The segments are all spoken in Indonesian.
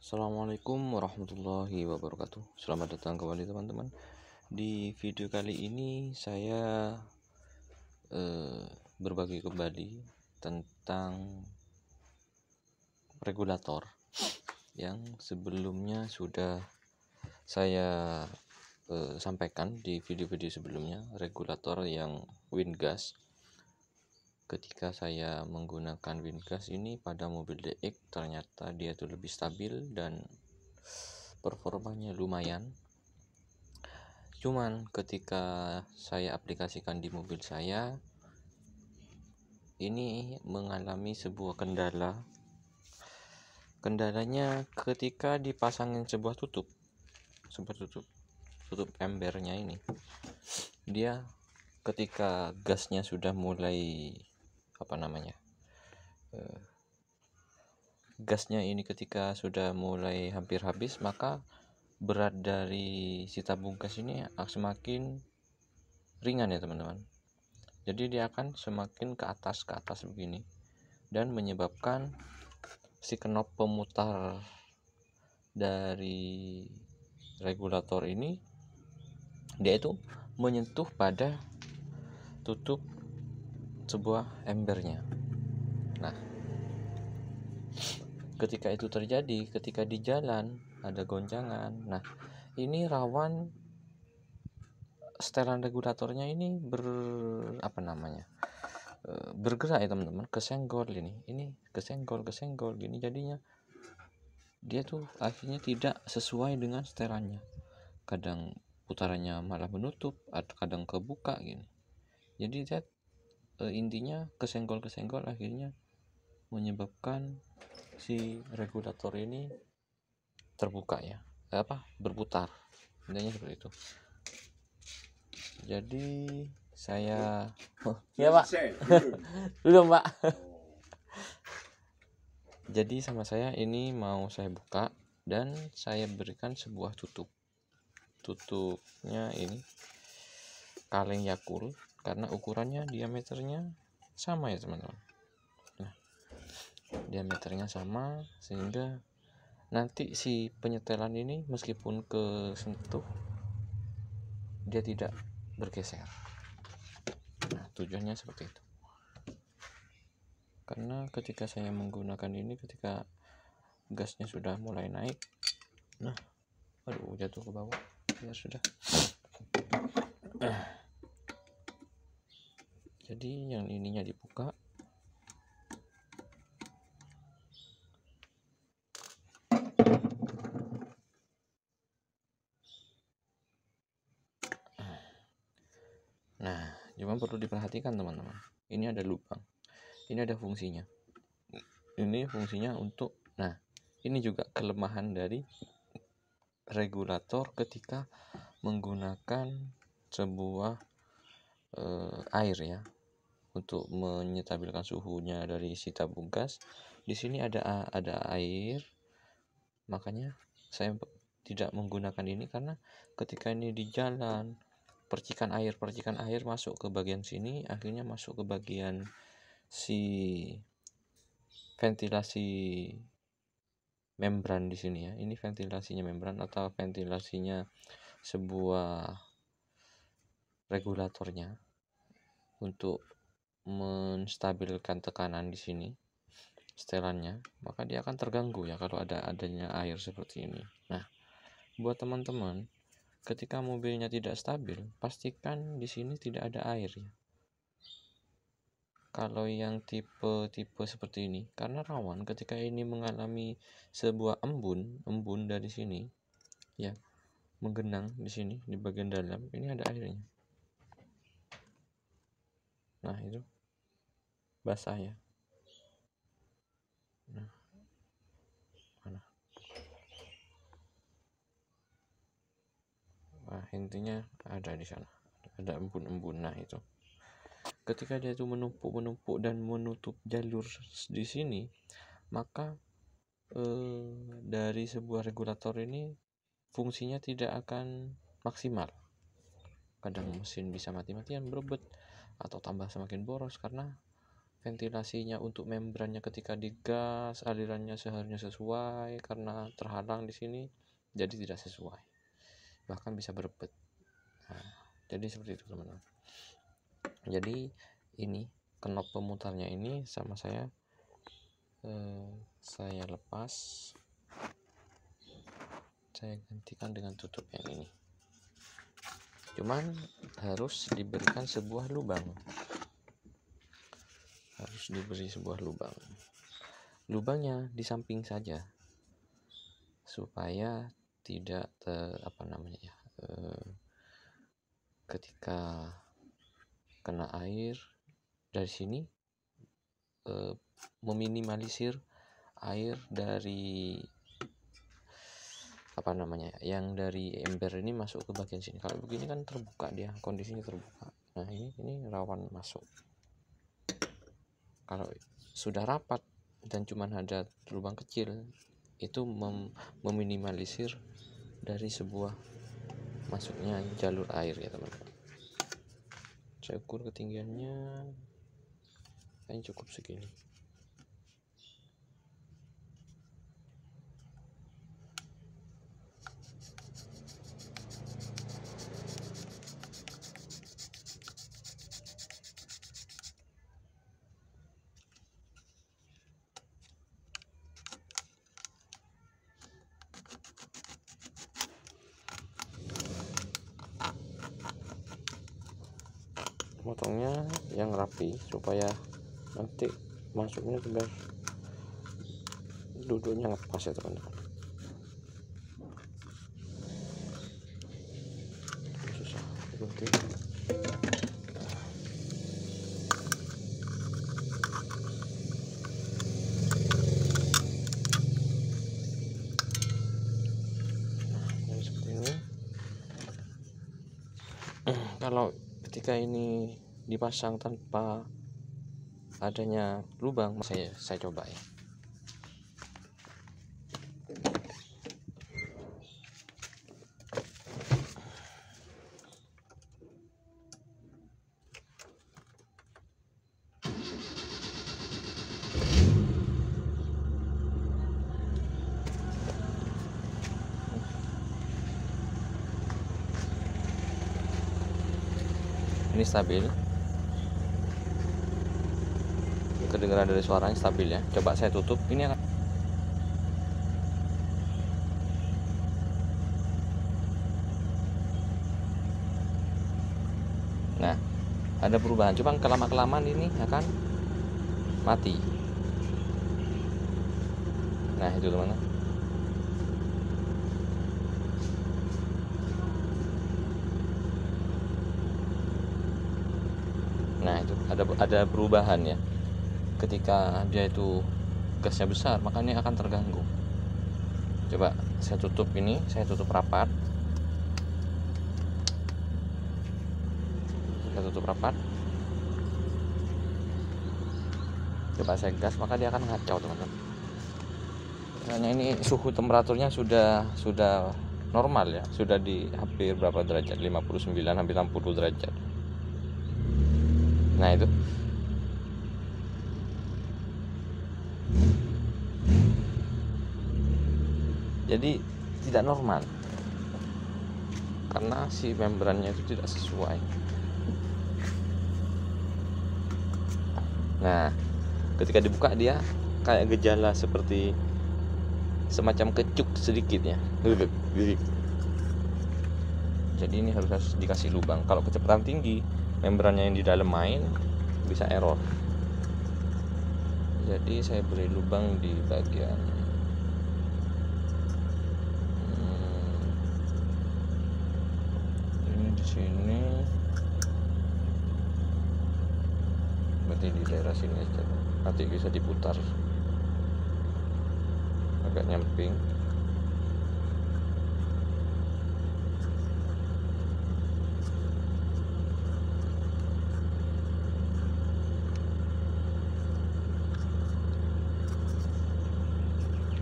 Assalamualaikum warahmatullahi wabarakatuh. Selamat datang kembali teman-teman. Di video kali ini saya berbagi kembali tentang regulator yang sebelumnya sudah saya sampaikan di video-video sebelumnya. Regulator yang Wingas. Ketika saya menggunakan Wingas ini pada mobil DX, ternyata dia itu lebih stabil dan performanya lumayan. Cuman ketika saya aplikasikan di mobil saya, ini mengalami sebuah kendala. Kendalanya ketika dipasangin sebuah tutup embernya ini, dia ketika gasnya sudah mulai gasnya ini ketika sudah mulai hampir habis, maka berat dari si tabung gas ini semakin ringan ya teman-teman. Jadi dia akan semakin ke atas begini dan menyebabkan si knop pemutar dari regulator ini dia itu menyentuh pada tutup sebuah embernya. Nah, ketika itu terjadi, ketika di jalan ada goncangan, nah ini rawan setelan regulatornya ini bergerak ya teman-teman, kesenggol ini kesenggol gini, jadinya dia tuh akhirnya tidak sesuai dengan setelannya. Kadang putarannya malah menutup atau kadang kebuka gini. Jadi dia intinya kesenggol akhirnya menyebabkan si regulator ini terbuka ya, berputar. Intinya seperti itu. Jadi saya ya Pak belum Pak. Jadi sama saya ini mau saya buka dan saya berikan sebuah tutupnya ini kaleng Yakult, karena ukurannya diameternya sama ya teman-teman. Nah, diameternya sama sehingga nanti si penyetelan ini meskipun kesentuh dia tidak bergeser. Nah, tujuannya seperti itu. Karena ketika saya menggunakan ini, ketika gasnya sudah mulai naik, nah, jatuh ke bawah, ya sudah. Jadi yang ininya dibuka, nah, cuma perlu diperhatikan teman-teman. Ini ada lubang, ini ada fungsinya. Ini fungsinya untuk, nah, ini juga kelemahan dari regulator ketika menggunakan sebuah air ya, untuk menyetabilkan suhunya dari si tabung gas. Di sini ada air, makanya saya tidak menggunakan ini, karena ketika ini di jalan percikan air masuk ke bagian sini, akhirnya masuk ke bagian si ventilasi membran di sini ya. Ini ventilasinya membran atau ventilasinya sebuah regulatornya untuk menstabilkan tekanan di sini setelannya, maka dia akan terganggu ya kalau adanya air seperti ini. Nah, buat teman-teman, ketika mobilnya tidak stabil, pastikan di sini tidak ada air ya. Kalau yang tipe seperti ini, karena rawan ketika ini mengalami sebuah embun dari sini ya, menggenang di sini di bagian dalam, ini ada airnya. Nah, itu basah ya. Nah, mana? Nah, intinya ada di sana, ada embun-embun. Nah, itu ketika dia itu menumpuk dan menutup jalur di sini, maka dari sebuah regulator ini fungsinya tidak akan maksimal. Kadang mesin bisa mati-matian berebut atau tambah semakin boros karena ventilasinya untuk membrannya ketika digas alirannya seharusnya sesuai, karena terhalang di sini jadi tidak sesuai, bahkan bisa berebet. Nah, jadi seperti itu teman-teman. Jadi ini knop pemutarnya ini sama saya lepas, saya gantikan dengan tutup yang ini. Cuman harus diberikan sebuah lubang, harus diberi sebuah lubang. Lubangnya di samping saja supaya tidak ketika kena air dari sini meminimalisir air dari yang dari ember ini masuk ke bagian sini. Kalau begini kan terbuka, dia kondisinya terbuka. Nah ini rawan masuk. Kalau sudah rapat dan cuma ada lubang kecil, itu meminimalisir dari sebuah masuknya jalur air ya teman-teman. Saya ukur ketinggiannya kayaknya cukup segini. Potongnya yang rapi supaya nanti masuknya biar duduknya ngepas ya teman-teman. Susah seperti ini. Kalau ketika ini dipasang tanpa adanya lubang, saya coba ya. Ini stabil, kedengaran dari suaranya stabil ya. Coba saya tutup, ini akan nah ada perubahan, cuma kelamaan ini akan mati. Nah itu teman-teman. Nah itu ada perubahan ya. Ketika dia itu gasnya besar, makanya akan terganggu. Coba saya tutup ini, saya tutup rapat. Saya tutup rapat. Coba saya gas, maka dia akan ngacau teman-teman. Karena ini suhu temperaturnya sudah normal ya, sudah di hampir berapa derajat, 59 hampir 60 derajat. Nah itu jadi tidak normal karena si membrannya itu tidak sesuai. Nah ketika dibuka dia kayak gejala seperti semacam kecuk sedikitnya. Jadi ini harus dikasih lubang. Kalau kecepatan tinggi, membrannya yang di dalam main bisa error. Jadi saya beri lubang di bagian ini di sini, berarti di daerah sini aja. Nanti bisa diputar agak nyamping.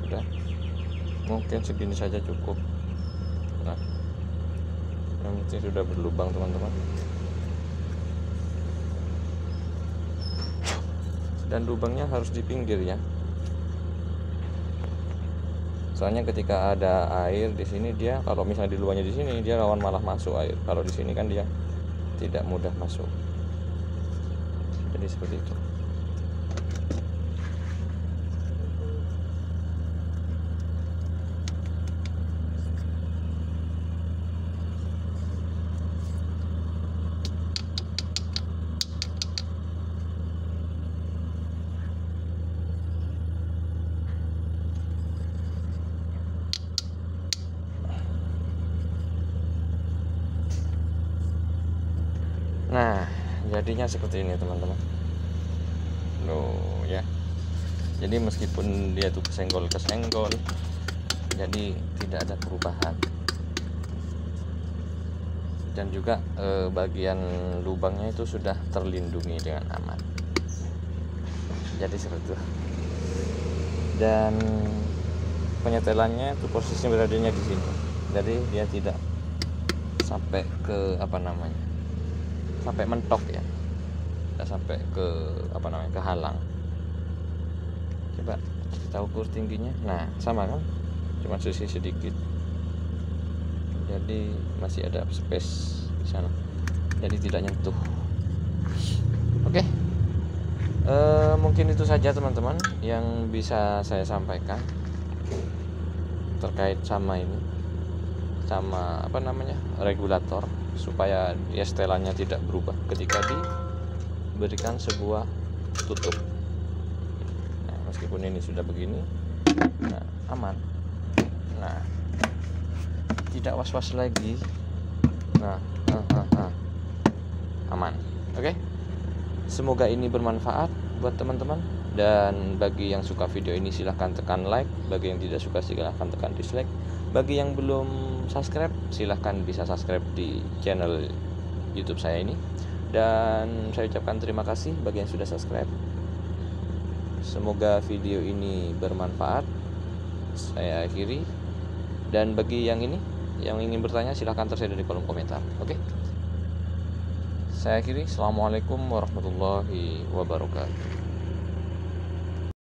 Udah, mungkin segini saja cukup. Nah, yang penting sudah berlubang teman-teman. dan lubangnya harus di pinggir ya. Soalnya ketika ada air di sini, dia kalau misalnya di lubangnya di sini, dia rawan malah masuk air. Kalau di sini kan dia tidak mudah masuk. Jadi seperti itu. Nah, jadinya seperti ini teman-teman. Loh ya. Jadi meskipun dia tuh kesenggol, jadi tidak ada perubahan. Dan juga bagian lubangnya itu sudah terlindungi dengan aman. Jadi seperti itu. Dan penyetelannya itu posisinya beradanya di sini. Jadi dia tidak sampai ke sampai mentok ya, tidak sampai ke kehalang. Coba kita ukur tingginya. Nah, sama kan, cuma sisi sedikit, jadi masih ada space di sana, jadi tidak nyentuh. Oke. Mungkin itu saja teman-teman yang bisa saya sampaikan terkait sama ini, sama regulator, supaya ya setelannya tidak berubah ketika diberikan sebuah tutup. Nah, meskipun ini sudah begini, nah aman, nah tidak was-was lagi, nah aman. Oke, semoga ini bermanfaat buat teman-teman, dan bagi yang suka video ini silahkan tekan like, bagi yang tidak suka silahkan tekan dislike. Bagi yang belum subscribe, silahkan bisa subscribe di channel YouTube saya ini. Dan saya ucapkan terima kasih bagi yang sudah subscribe. Semoga video ini bermanfaat. Saya akhiri. Dan bagi yang ingin bertanya, silahkan tersedia di kolom komentar. Oke. Saya akhiri. Assalamualaikum warahmatullahi wabarakatuh.